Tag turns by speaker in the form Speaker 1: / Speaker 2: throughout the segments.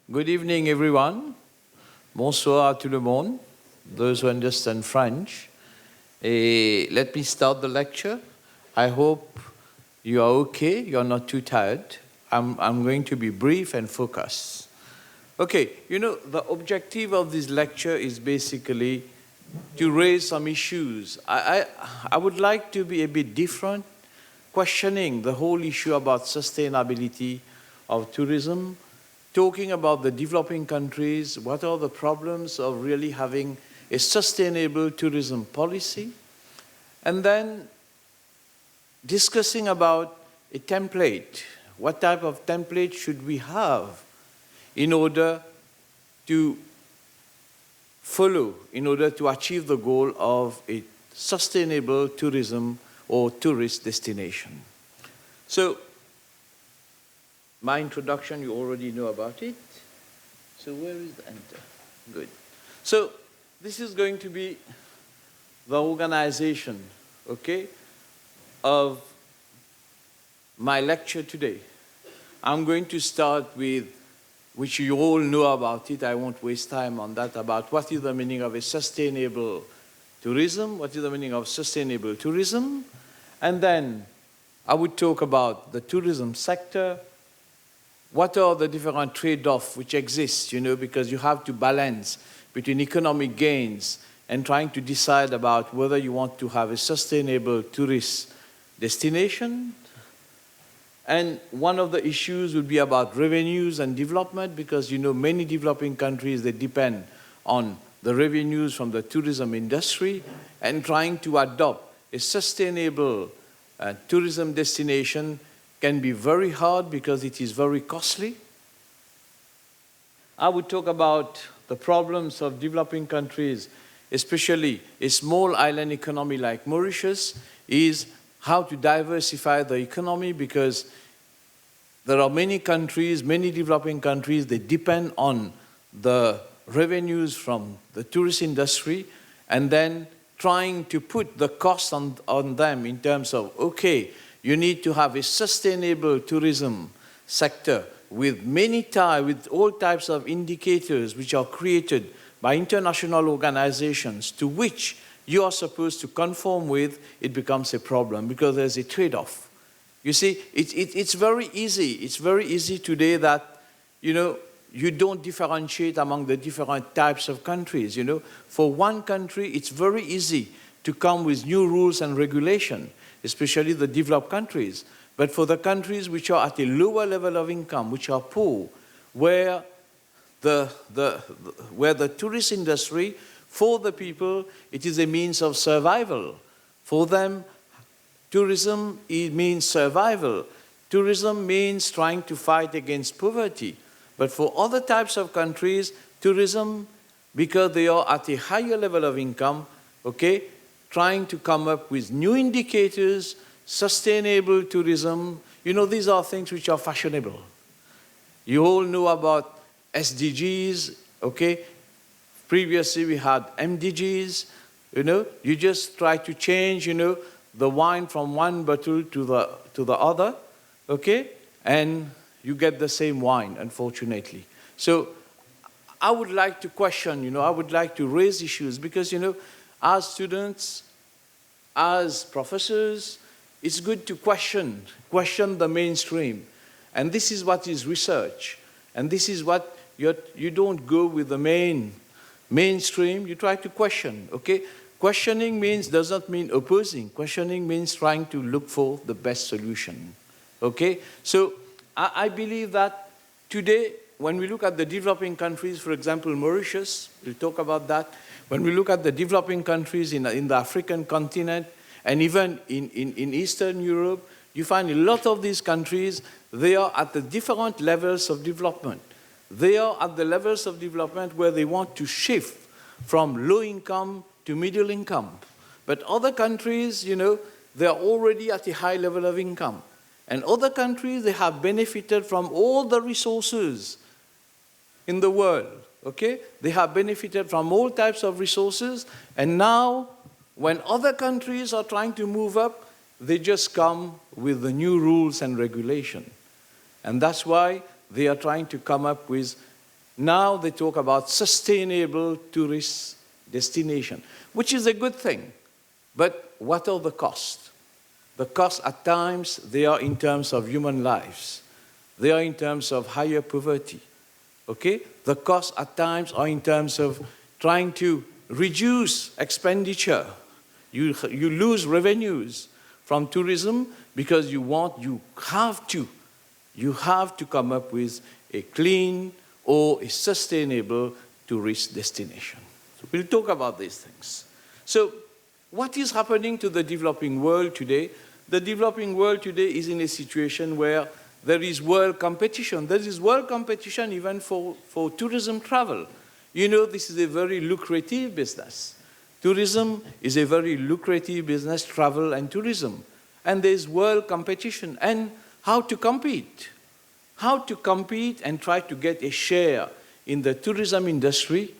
Speaker 1: Good evening, everyone. Bonsoir tout le monde, those who understand French. Let me start the lecture. I hope you are okay, you are not too tired. I'm going to be brief and focused. Okay, the objective of this lecture is basically to raise some issues. I would like to be a bit different, questioning the whole issue about sustainability of tourism, talking about the developing countries, what are the problems of really having a sustainable tourism policy, and then discussing about a template. What type of template should we have in order to follow, in order to achieve the goal of a sustainable tourism or tourist destination? So, my introduction, you already know about it. So where is the enter? Good. So this is going to be the organization, okay, of my lecture today. I'm going to start with, which you all know about it, I won't waste time on that, about what is the meaning of a sustainable tourism, what is the meaning of sustainable tourism, and then I would talk about the tourism sector. What are the different trade-offs which exist, because you have to balance between economic gains and trying to decide about whether you want to have a sustainable tourist destination. And one of the issues would be about revenues and development, because many developing countries, they depend on the revenues from the tourism industry, and trying to adopt a sustainable tourism destination can be very hard because it is very costly. I would talk about the problems of developing countries, especially a small island economy like Mauritius, is how to diversify the economy, because there are many countries, many developing countries, they depend on the revenues from the tourist industry, and then trying to put the cost on them in terms of, okay, you need to have a sustainable tourism sector with with all types of indicators which are created by international organizations to which you are supposed to conform with. It becomes a problem because there's a trade-off. You see, it's very easy. It's very easy today that, you don't differentiate among the different types of countries. For one country, it's very easy to come with new rules and regulation, especially the developed countries. But for the countries which are at a lower level of income, which are poor, where the tourist industry, for the people, it is a means of survival. For them, tourism, it means survival. Tourism means trying to fight against poverty. But for other types of countries, tourism, because they are at a higher level of income, okay, trying to come up with new indicators, sustainable tourism. These are things which are fashionable. You all know about SDGs, okay? Previously we had MDGs, you just try to change, the wine from one bottle to the other, okay? And you get the same wine, unfortunately. So I would like to question, I would like to raise issues, because, as students, as professors, it's good to question the mainstream. And this is what is research. And this is what you don't go with the mainstream, you try to question, okay? Questioning does not mean opposing. Questioning means trying to look for the best solution, okay? So I believe that today, when we look at the developing countries, for example, Mauritius, we'll talk about that. When we look at the developing countries in the African continent, and even in Eastern Europe, you find a lot of these countries, they are at the different levels of development. They are at the levels of development where they want to shift from low income to middle income. But other countries, they are already at a high level of income. And other countries, they have benefited from all the resources in the world, okay? They have benefited from all types of resources, and now, when other countries are trying to move up, they just come with the new rules and regulation. And that's why they are trying to come up with Now they talk about sustainable tourist destination, which is a good thing. But what are the costs? The costs at times, they are in terms of human lives. They are in terms of higher poverty. Okay? The costs at times are in terms of trying to reduce expenditure. You lose revenues from tourism because you have to come up with a clean or a sustainable tourist destination. So we'll talk about these things. So what is happening to the developing world today? The developing world today is in a situation where there is world competition. There is world competition even for tourism travel. You know, this is a very lucrative business. Tourism is a very lucrative business, travel and tourism. And there's world competition. And how to compete? How to compete and try to get a share in the tourism industry.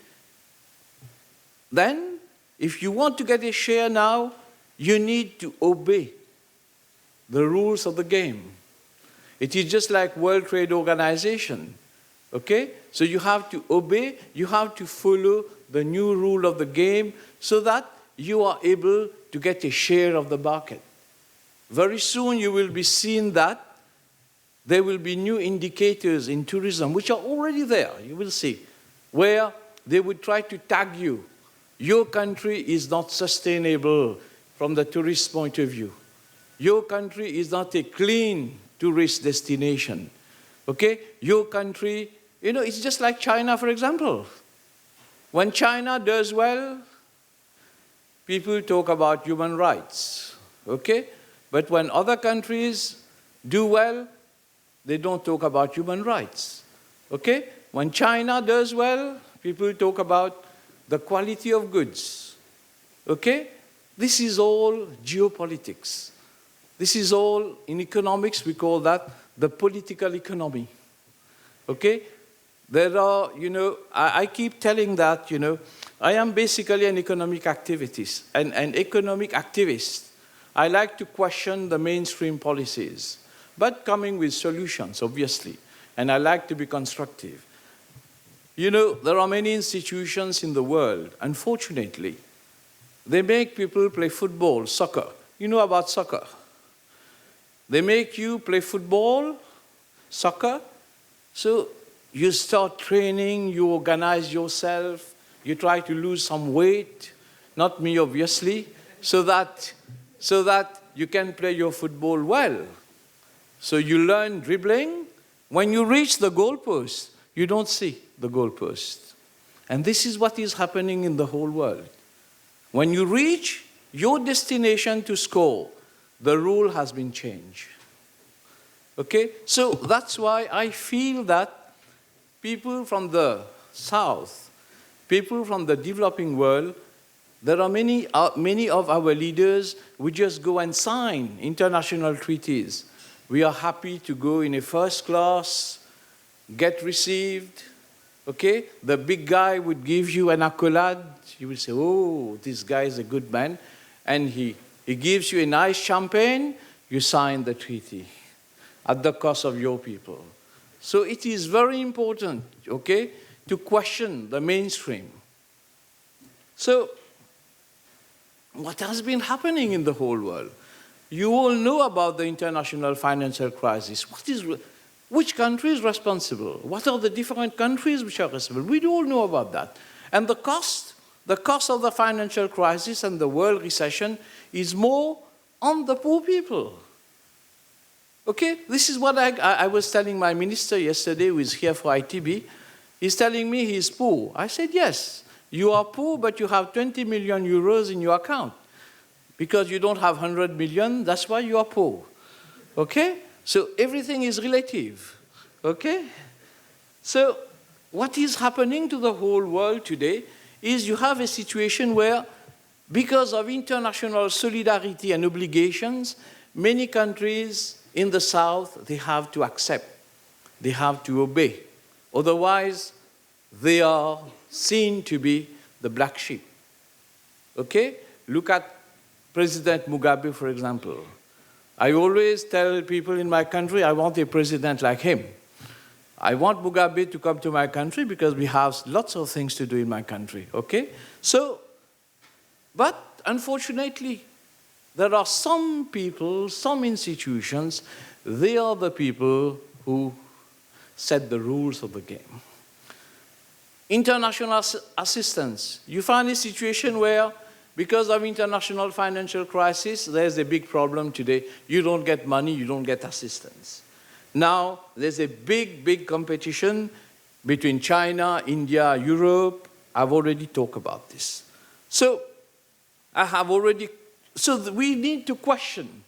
Speaker 1: Then, if you want to get a share now, you need to obey the rules of the game. It is just like World Trade Organization, okay? So you have to obey, you have to follow the new rule of the game so that you are able to get a share of the market. Very soon you will be seeing that there will be new indicators in tourism, which are already there, you will see, where they would try to tag you. Your country is not sustainable from the tourist point of view. Your country is not a clean tourist destination, okay? Your country, you know, it's just like China, for example. When China does well, people talk about human rights, okay? But when other countries do well, they don't talk about human rights, okay? When China does well, people talk about the quality of goods, okay? This is all geopolitics. This is all, in economics, we call that the political economy, okay? There are, you know, I keep telling that, you know, I am basically an economic activist, an economic activist. I like to question the mainstream policies, but coming with solutions, obviously, and I like to be constructive. You know, there are many institutions in the world, unfortunately, they make people play football, soccer. You know about soccer. They make you play football, soccer, so you start training, you organize yourself, you try to lose some weight, not me obviously, so that you can play your football well. So you learn dribbling. When you reach the goalpost, you don't see the goalpost. And this is what is happening in the whole world. When you reach your destination to score, the rule has been changed. Okay? So that's why I feel that people from the South, people from the developing world, there are many of our leaders who just go and sign international treaties. We are happy to go in a first class, get received, okay? The big guy would give you an accolade. You will say, oh, this guy is a good man. And he gives you a nice champagne, you sign the treaty at the cost of your people. So it is very important, okay, to question the mainstream. So what has been happening in the whole world? You all know about the international financial crisis. Which country is responsible? What are the different countries which are responsible? We all know about that. And the cost of the financial crisis and the world recession is more on the poor people. Okay, this is what I was telling my minister yesterday, who is here for ITB. He's telling me he's poor. I said, yes, you are poor, but you have 20 million euros in your account. Because you don't have 100 million, that's why you are poor. Okay? So everything is relative. Okay? So what is happening to the whole world today is you have a situation where, because of international solidarity and obligations, many countries in the South, they have to accept, they have to obey. Otherwise, they are seen to be the black sheep. Okay? Look at President Mugabe, for example. I always tell people in my country, I want a president like him. I want Mugabe to come to my country because we have lots of things to do in my country, okay? So, but unfortunately, there are some people, some institutions, they are the people who set the rules of the game. International assistance. You find a situation where, because of international financial crisis, there's a big problem today. You don't get money, you don't get assistance. Now, there's a big competition between China, India, Europe. I've already talked about this. So, we need to question,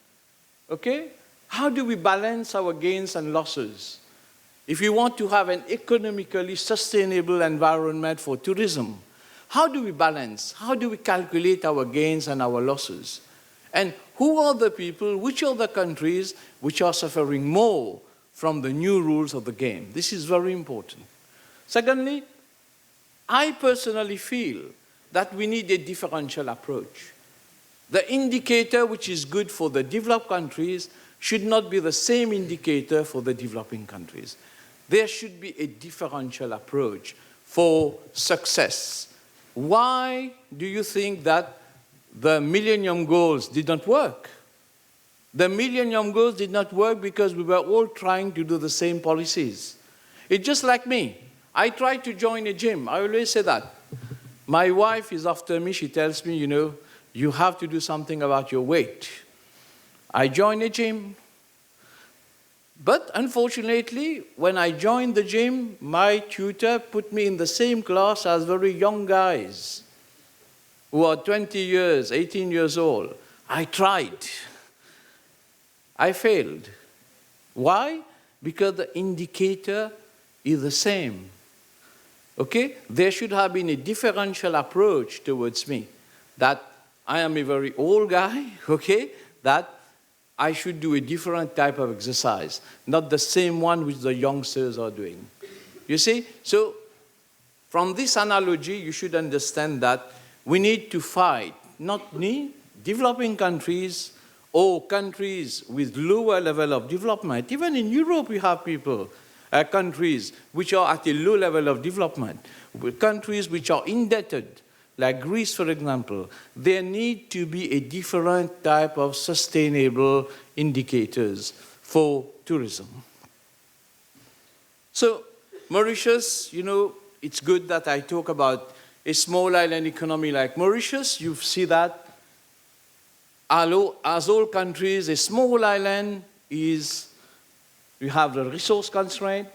Speaker 1: okay? How do we balance our gains and losses? If you want to have an economically sustainable environment for tourism, how do we balance? How do we calculate our gains and our losses? And who are the people, which are the countries which are suffering more from the new rules of the game? This is very important. Secondly, I personally feel that we need a differential approach. The indicator which is good for the developed countries should not be the same indicator for the developing countries. There should be a differential approach for success. Why do you think that the Millennium Goals did not work? The Millennium Goals did not work because we were all trying to do the same policies. It's just like me. I tried to join a gym. I always say that. My wife is after me. She tells me, you know, you have to do something about your weight. I joined a gym. But unfortunately, when I joined the gym, my tutor put me in the same class as very young guys who are 20 years, 18 years old. I tried. I failed. Why? Because the indicator is the same. Okay? There should have been a differential approach towards me. That I am a very old guy, okay? That I should do a different type of exercise, not the same one which the youngsters are doing. You see? So, from this analogy, you should understand that we need to fight, not me, developing countries or countries with lower level of development. Even in Europe, we have people, countries which are at a low level of development, countries which are indebted, like Greece, for example. There need to be a different type of sustainable indicators for tourism. So, Mauritius, you know, it's good that I talk about a small island economy like Mauritius. You see that as all countries, a small island is, we have the resource constraint,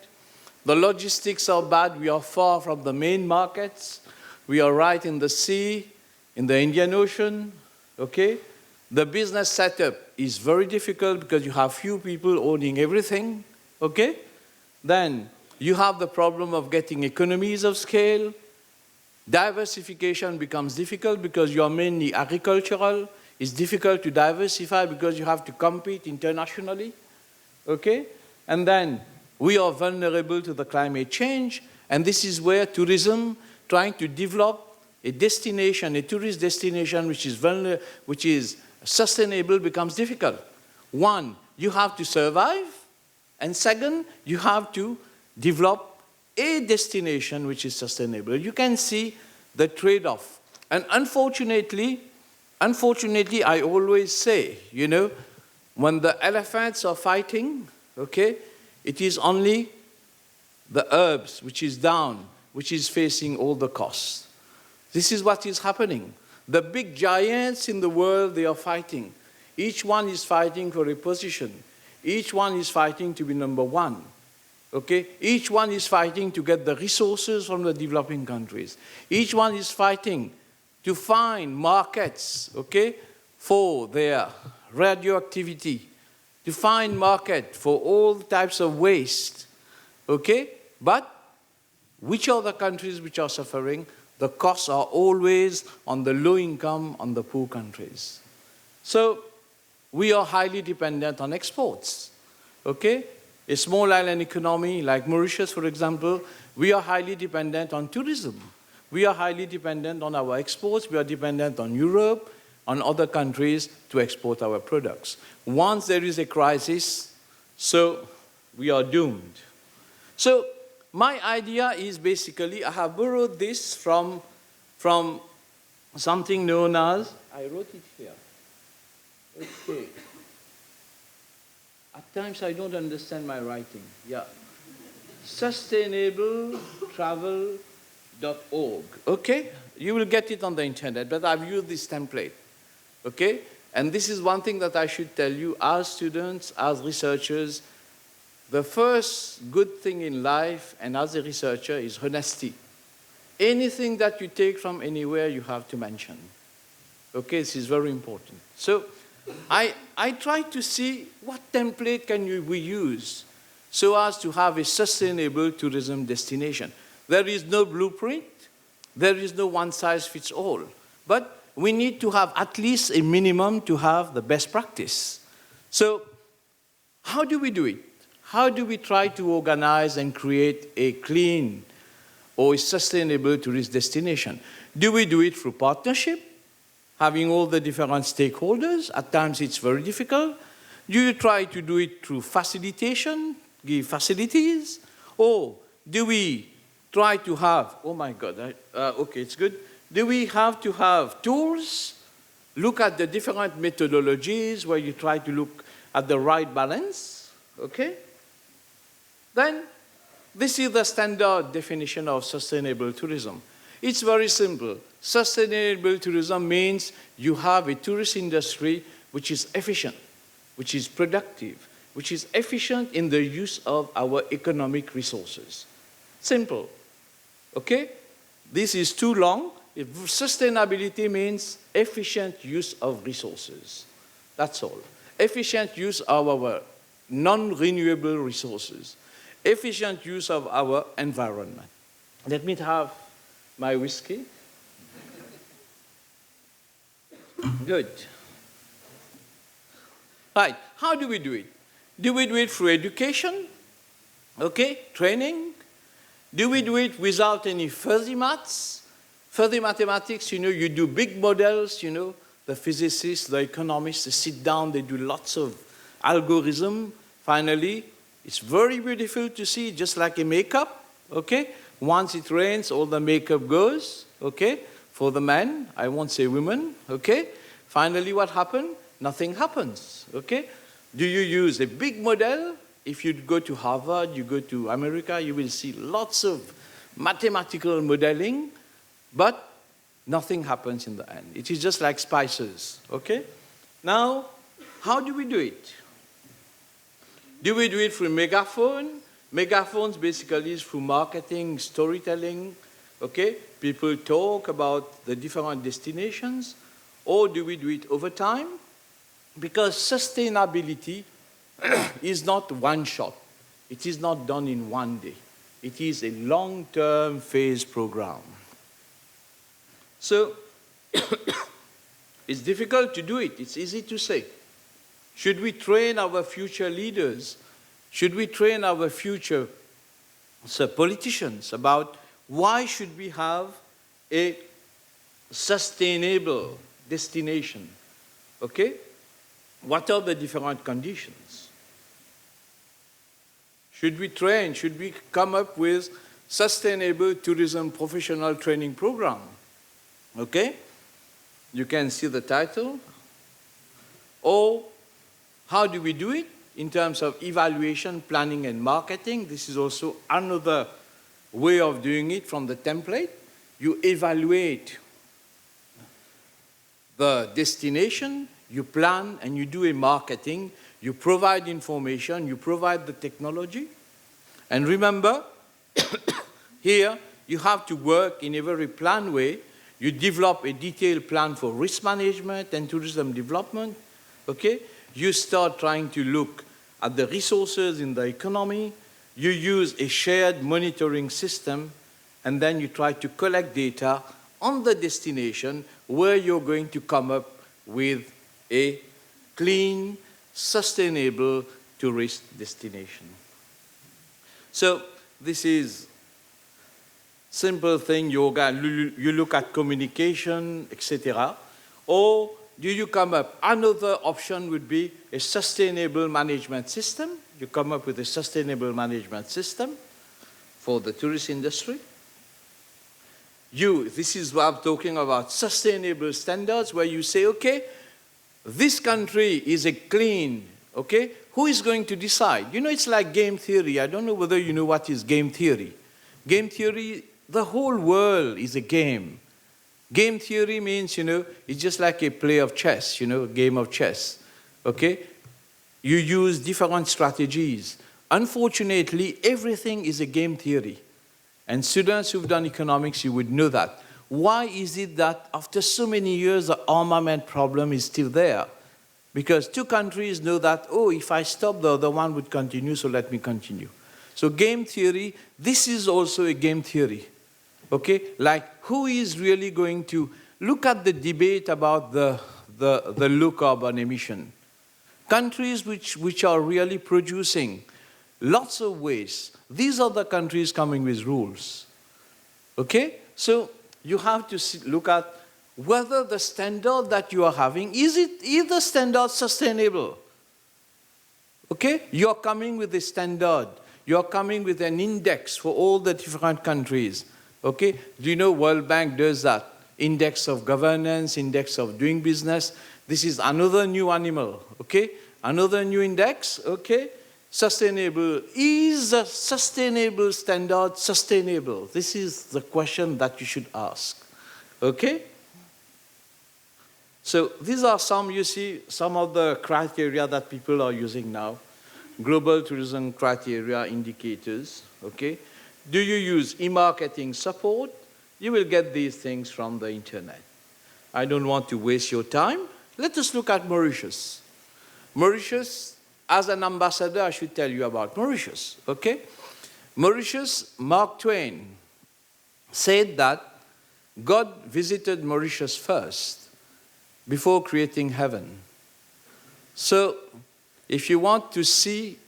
Speaker 1: the logistics are bad, we are far from the main markets, we are right in the sea, in the Indian Ocean, okay? The business setup is very difficult because you have few people owning everything, okay? Then you have the problem of getting economies of scale. Diversification becomes difficult because you are mainly agricultural. It's difficult to diversify because you have to compete internationally, okay? And then we are vulnerable to the climate change, and this is where tourism, trying to develop a destination, a tourist destination which is sustainable becomes difficult. One, you have to survive, and second, you have to develop a destination which is sustainable. You can see the trade-off. And unfortunately, I always say, you know, when the elephants are fighting, okay, it is only the herbs which is down, which is facing all the costs. This is what is happening. The big giants in the world, they are fighting. Each one is fighting for a position. Each one is fighting to be number one. Okay? Each one is fighting to get the resources from the developing countries. Each one is fighting to find markets, okay, for their radioactivity, to find market for all types of waste, okay? But which are the countries which are suffering? The costs are always on the low income, on the poor countries. So we are highly dependent on exports, okay? A small island economy like Mauritius, for example, we are highly dependent on tourism. We are highly dependent on our exports. We are dependent on Europe, on other countries to export our products. Once there is a crisis, so we are doomed. So my idea is basically, I have borrowed this from something known as, I wrote it here. Okay. At times I don't understand my writing. Yeah. Sustainabletravel.org. Okay? You will get it on the internet, but I've used this template. Okay? And this is one thing that I should tell you as students, as researchers. The first good thing in life and as a researcher is honesty. Anything that you take from anywhere, you have to mention. Okay, this is very important. So I try to see what template we use so as to have a sustainable tourism destination. There is no blueprint. There is no one-size-fits-all. But we need to have at least a minimum to have the best practice. So how do we do it? How do we try to organize and create a clean or a sustainable tourist destination? Do we do it through partnership, having all the different stakeholders? At times it's very difficult. Do you try to do it through facilitation, give facilities? Or do we try to have, oh my God, okay, it's good. Do we have to have tours? Look at the different methodologies where you try to look at the right balance, okay? Then, this is the standard definition of sustainable tourism. It's very simple. Sustainable tourism means you have a tourist industry which is efficient, which is productive, which is efficient in the use of our economic resources. Simple, okay? This is too long. If sustainability means efficient use of resources. That's all. Efficient use of our non-renewable resources. Efficient use of our environment. Let me have my whiskey. Good. Right, how do we do it? Do we do it through education? Okay, training? Do we do it without any fuzzy maths? Further mathematics, you do big models, the physicists, the economists, they sit down, they do lots of algorithm. Finally, it's very beautiful to see, just like a makeup, okay? Once it rains, all the makeup goes, okay? For the men, I won't say women, okay? Finally, what happened? Nothing happens, okay? Do you use a big model? If you go to Harvard, you go to America, you will see lots of mathematical modeling, but nothing happens in the end. It is just like spices, okay? Now, how do we do it? Do we do it through megaphone? Megaphones basically is through marketing, storytelling, okay? People talk about the different destinations. Or do we do it over time? Because sustainability is not one shot. It is not done in one day. It is a long-term phase program. So, it's difficult to do it. It's easy to say. Should we train our future leaders? Should we train our future politicians about why should we have a sustainable destination? Okay? What are the different conditions? Should we train? Should we come up with sustainable tourism professional training program? Okay? You can see the title. Or how do we do it in terms of evaluation, planning, and marketing? This is also another way of doing it from the template. You evaluate the destination, you plan, and you do a marketing. You provide information, you provide the technology. And remember, here you have to work in a very planned way. You develop a detailed plan for risk management and tourism development, okay? You start trying to look at the resources in the economy. You use a shared monitoring system, and then you try to collect data on the destination where you're going to come up with a clean, sustainable tourist destination. So this is simple thing, yoga, you look at communication, etc. Or do you come up, another option would be a sustainable management system. You come up with a sustainable management system, for the tourist industry. This is what I'm talking about, sustainable standards, where you say, okay, this country is a clean, okay? Who is going to decide? You know, it's like game theory. I don't know whether you know what is game theory. Game theory, the whole world is a game. Game theory means, you know, it's just like a play of chess, you know, a game of chess, okay? You use different strategies. Unfortunately, everything is a game theory. And students who've done economics, you would know that. Why is it that after so many years, the armament problem is still there? Because two countries know that, oh, if I stop, the other one would continue, so let me continue. So game theory, this is also a game theory. Okay? Like, who is really going to look at the debate about the low carbon emission? Countries which are really producing lots of waste, these are the countries coming with rules. Okay? So you have to look at whether the standard that you are having, is the standard sustainable? Okay? You are coming with a standard. You are coming with an index for all the different countries. Okay? Do you know World Bank does that? Index of governance, index of doing business. This is another new animal. Okay? Another new index. Okay? Sustainable. Is a sustainable standard sustainable? This is the question that you should ask. Okay? So these are some, you see, some of the criteria that people are using now. Global tourism criteria indicators. Okay? Do you use e-marketing support? You will get these things from the internet. I don't want to waste your time. Let us look at Mauritius. Mauritius, as an ambassador, I should tell you about Mauritius, okay? Mauritius, Mark Twain said that God visited Mauritius first before creating heaven. So, if you want to see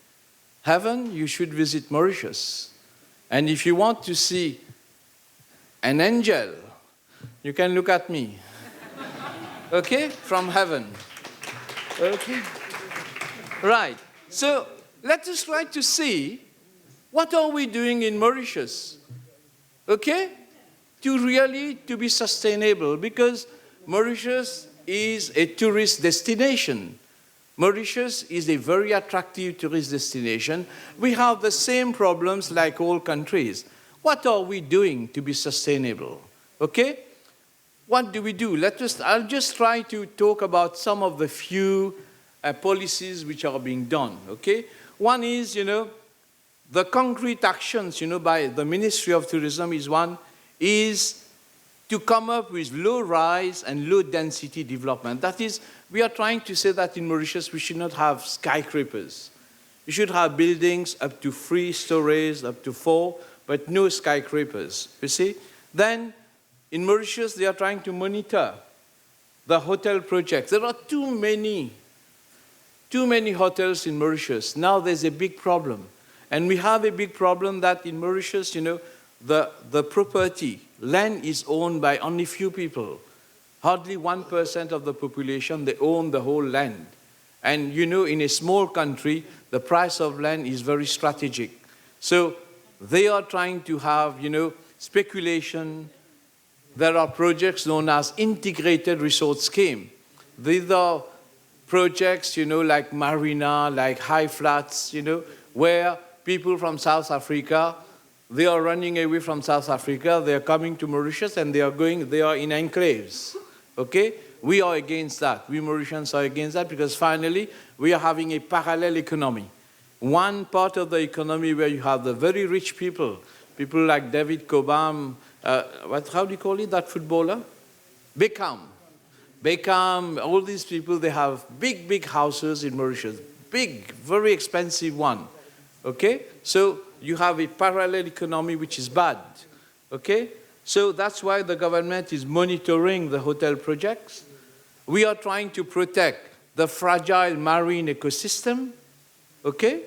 Speaker 1: heaven, you should visit Mauritius. And if you want to see an angel, you can look at me, okay, from heaven, okay? Right, so let us try to see what are we doing in Mauritius, okay, to be sustainable, because Mauritius is a tourist destination. Mauritius is a very attractive tourist destination. We have the same problems like all countries. What are we doing to be sustainable, okay? What do we do? I'll just try to talk about some of the few policies which are being done, okay? One is, the concrete actions, by the Ministry of Tourism is to come up with low-rise and low-density development. That is, we are trying to say that in Mauritius we should not have skyscrapers. We should have buildings up to 3 stories, up to 4, but no skyscrapers, you see? Then, in Mauritius, they are trying to monitor the hotel projects. There are too many hotels in Mauritius. Now there's a big problem. And we have a big problem that in Mauritius, the property, land is owned by only few people. Hardly 1% of the population, they own the whole land. And in a small country, the price of land is very strategic. So they are trying to have, speculation. There are projects known as integrated resort scheme. These are projects, like marina, like high flats, where people from South Africa, they are running away from South Africa, they are coming to Mauritius, and they are in enclaves, okay? We are against that. We Mauritians are against that because finally, we are having a parallel economy. One part of the economy where you have the very rich people like David Cobham, how do you call it, that footballer? Beckham, all these people, they have big, big houses in Mauritius. Big, very expensive one, okay? So you have a parallel economy which is bad, okay? So that's why the government is monitoring the hotel projects. We are trying to protect the fragile marine ecosystem, okay?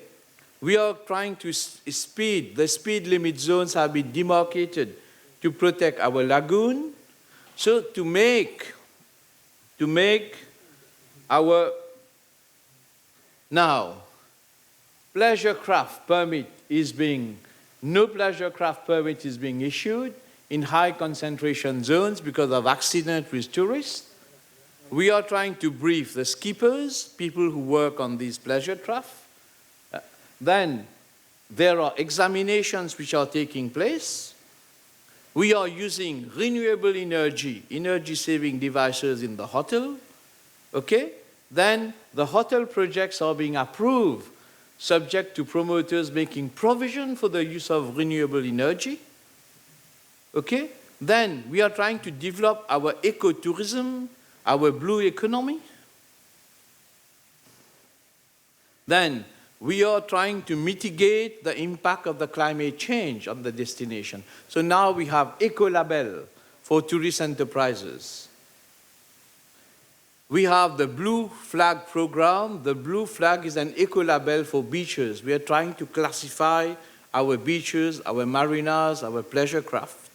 Speaker 1: We are trying to the speed limit zones have been demarcated to protect our lagoon. So to make our, now, pleasure craft permit is being No pleasure craft permit is being issued in high concentration zones because of accident with tourists. We are trying to brief the skippers, people who work on these pleasure craft. Then there are examinations which are taking place. We are using renewable energy-saving devices in the hotel. Okay? Then the hotel projects are being approved, subject to promoters making provision for the use of renewable energy. Okay? Then we are trying to develop our ecotourism, our blue economy. Then we are trying to mitigate the impact of the climate change on the destination. So now we have eco-label for tourist enterprises. We have the Blue Flag program. The Blue Flag is an eco-label for beaches. We are trying to classify our beaches, our marinas, our pleasure craft.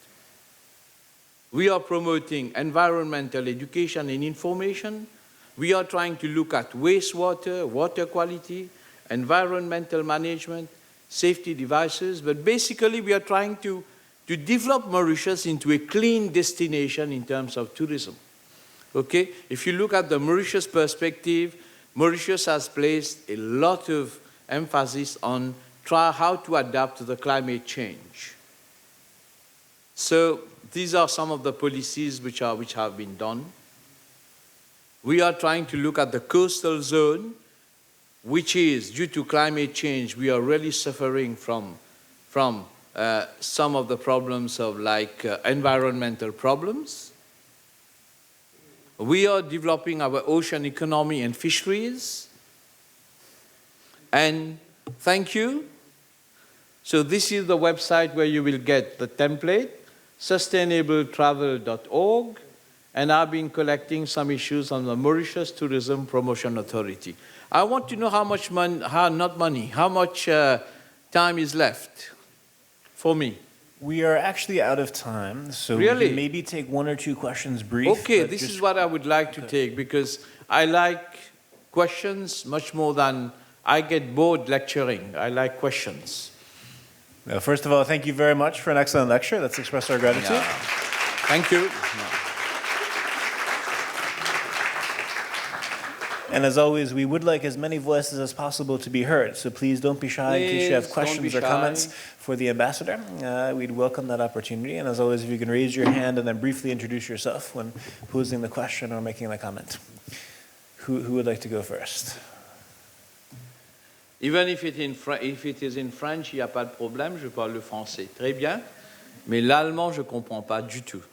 Speaker 1: We are promoting environmental education and information. We are trying to look at wastewater, water quality, environmental management, safety devices, but basically we are trying to develop Mauritius into a clean destination in terms of tourism. Okay? If you look at the Mauritius perspective, Mauritius has placed a lot of emphasis on how to adapt to the climate change. So these are some of the policies which have been done. We are trying to look at the coastal zone, which is, due to climate change, we are really suffering from some of the problems of environmental problems. We are developing our ocean economy and fisheries. And thank you. So this is the website where you will get the template, sustainabletravel.org, and I've been collecting some issues on the Mauritius Tourism Promotion Authority. I want to know how much how much time is left for me.
Speaker 2: We are actually out of time, so
Speaker 1: Really?
Speaker 2: we can maybe take one or two questions brief.
Speaker 1: Okay, this is what I would like to take, because I like questions much more than I get bored lecturing. I like questions.
Speaker 2: Well, first of all, thank you very much for an excellent lecture. Let's express our gratitude.
Speaker 1: Yeah. Thank you.
Speaker 2: And as always, we would like as many voices as possible to be heard. So please don't be shy in case you have
Speaker 1: Please,
Speaker 2: questions
Speaker 1: don't
Speaker 2: or
Speaker 1: be
Speaker 2: comments
Speaker 1: shy.
Speaker 2: for the ambassador. We'd welcome that opportunity. And as always, if you can raise your hand and then briefly introduce yourself when posing the question or making the comment. Who would like to go first?
Speaker 1: Even if it is in French, il n'y a pas de problème, je parle le français. Très bien. Mais l'allemand, je ne comprends pas du tout.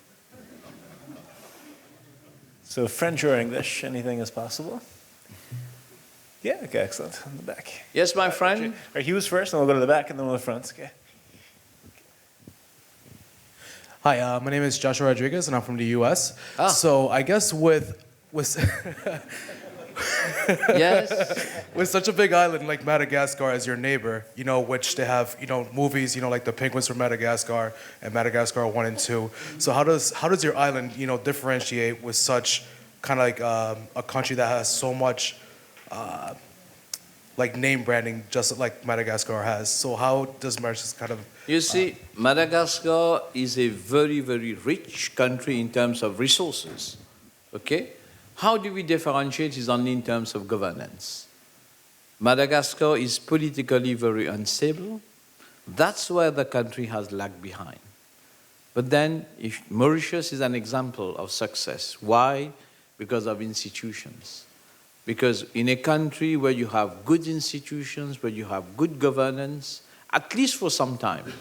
Speaker 2: So French or English, anything is possible. Yeah, okay, excellent. In the back.
Speaker 1: Yes, my friend?
Speaker 2: All right, he was first, and we'll go to the back, and then we'll to the front. Okay.
Speaker 3: Hi, my name is Joshua Rodriguez, and I'm from the U.S.
Speaker 1: Ah.
Speaker 3: So I guess with
Speaker 1: Yes.
Speaker 3: with such a big island like Madagascar as your neighbor, which they have, movies, like the penguins from Madagascar and Madagascar 1 and 2. So how does your island, differentiate with such kind of like a country that has so much like name branding, just like Madagascar has? So how does Mauritius kind of...
Speaker 1: You see, Madagascar is a very, very rich country in terms of resources. Okay? How do we differentiate is only in terms of governance. Madagascar is politically very unstable. That's where the country has lagged behind. But then, if Mauritius is an example of success. Why? Because of institutions. Because in a country where you have good institutions, where you have good governance, at least for some time,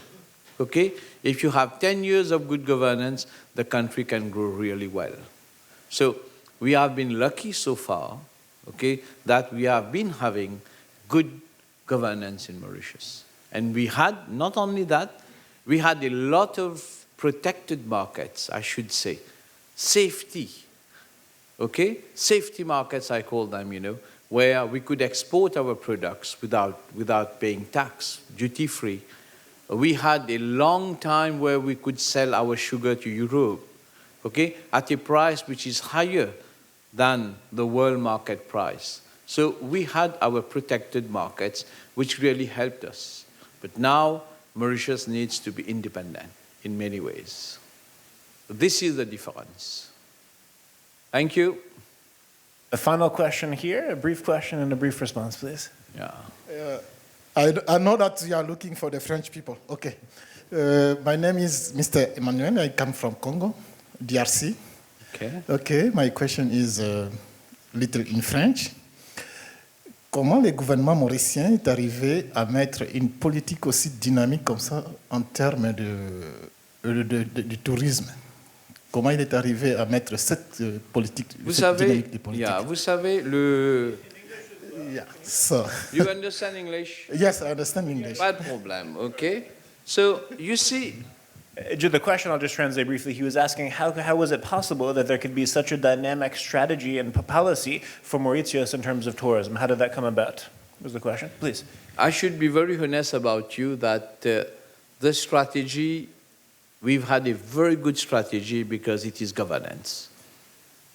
Speaker 1: okay? If you have 10 years of good governance, the country can grow really well. So we have been lucky so far, okay, that we have been having good governance in Mauritius. And we had, not only that, we had a lot of protected markets, I should say. Safety. Okay? Safety markets, I call them, where we could export our products without paying tax, duty-free. We had a long time where we could sell our sugar to Europe, okay, at a price which is higher than the world market price. So we had our protected markets, which really helped us. But now Mauritius needs to be independent in many ways. This is the difference. Thank you.
Speaker 2: A final question here, a brief question and a brief response, please.
Speaker 1: Yeah.
Speaker 4: I know that you are looking for the French people. Okay. My name is Mr. Emmanuel. I come from Congo, DRC.
Speaker 1: Okay.
Speaker 4: Okay, my question is little in French. Comment le gouvernement mauricien est arrivé à mettre une politique aussi dynamique comme ça en termes de tourisme? Comment il est arrivé à mettre cette politique, cette dynamique de politique?
Speaker 1: Vous savez, le...
Speaker 4: Yeah, so.
Speaker 1: You understand English?
Speaker 4: Yes, I understand English.
Speaker 1: Pas de problème, okay? So, you see...
Speaker 2: The question I'll just translate briefly. He was asking how was it possible that there could be such a dynamic strategy and policy for Mauritius in terms of tourism? How did that come about? Was the question, please.
Speaker 1: I should be very honest about you that the strategy, we've had a very good strategy because it is governance.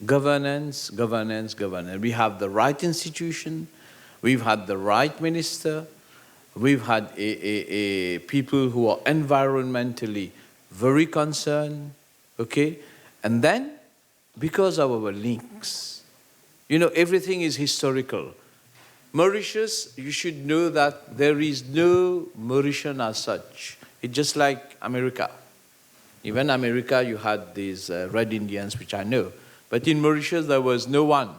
Speaker 1: Governance, governance, governance. We have the right institution, we've had the right minister, we've had people who are environmentally very concerned, okay? And then, because of our links, you know, everything is historical. Mauritius, you should know that there is no Mauritian as such. It's just like America. Even America, you had these Red Indians, which I know. But in Mauritius, there was no one.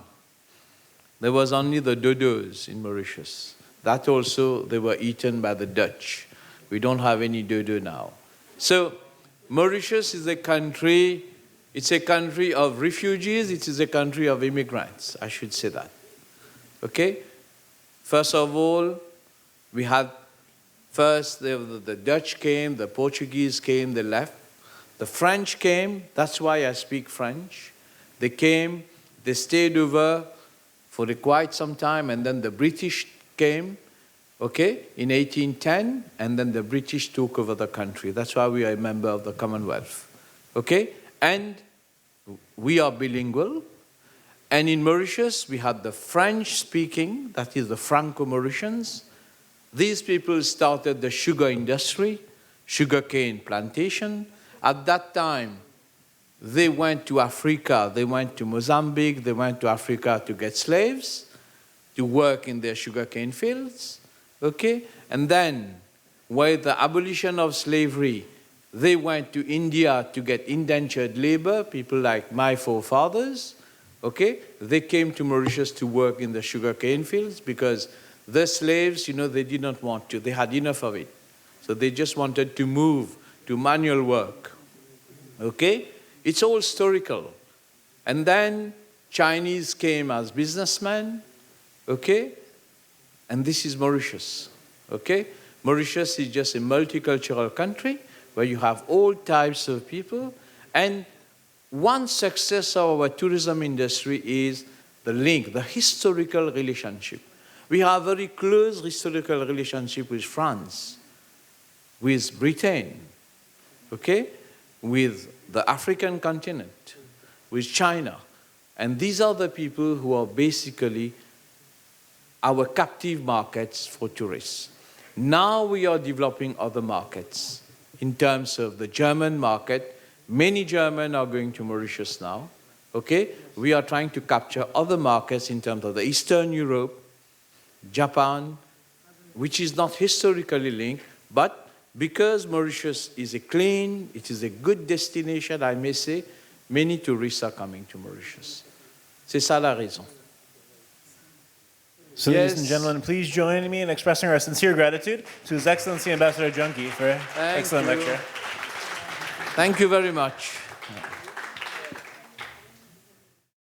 Speaker 1: There was only the dodos in Mauritius. That also, they were eaten by the Dutch. We don't have any dodo now. So, Mauritius is a country, it's a country of refugees, it is a country of immigrants, I should say that. Okay? First of all, we had, first the Dutch came, the Portuguese came, they left. The French came, that's why I speak French. They came, they stayed over for quite some time, and then the British came, okay, in 1810, and then the British took over the country. That's why we are a member of the Commonwealth, okay? And we are bilingual. And in Mauritius, we had the French-speaking, that is the Franco-Mauritians. These people started the sugar industry, sugarcane plantation. At that time, they went to Africa, they went to Mozambique, they went to Africa to get slaves, to work in their sugarcane fields. Okay? And then, with the abolition of slavery, they went to India to get indentured labor, people like my forefathers. Okay? They came to Mauritius to work in the sugarcane fields because the slaves, you know, they did not want to. They had enough of it. So they just wanted to move to manual work. Okay? It's all historical. And then Chinese came as businessmen. Okay? And this is Mauritius, okay? Mauritius is just a multicultural country where you have all types of people. And one success of our tourism industry is the link, the historical relationship. We have a very close historical relationship with France, with Britain, okay? With the African continent, with China. And these are the people who are basically our captive markets for tourists. Now we are developing other markets. In terms of the German market, many Germans are going to Mauritius now, okay? We are trying to capture other markets in terms of the Eastern Europe, Japan, which is not historically linked, but because Mauritius is a clean, it is a good destination, I may say, many tourists are coming to Mauritius. C'est ça la raison.
Speaker 2: So, ladies and gentlemen, please join me in expressing our sincere gratitude to His Excellency Ambassador Jankee for an excellent lecture.
Speaker 1: Thank you very much.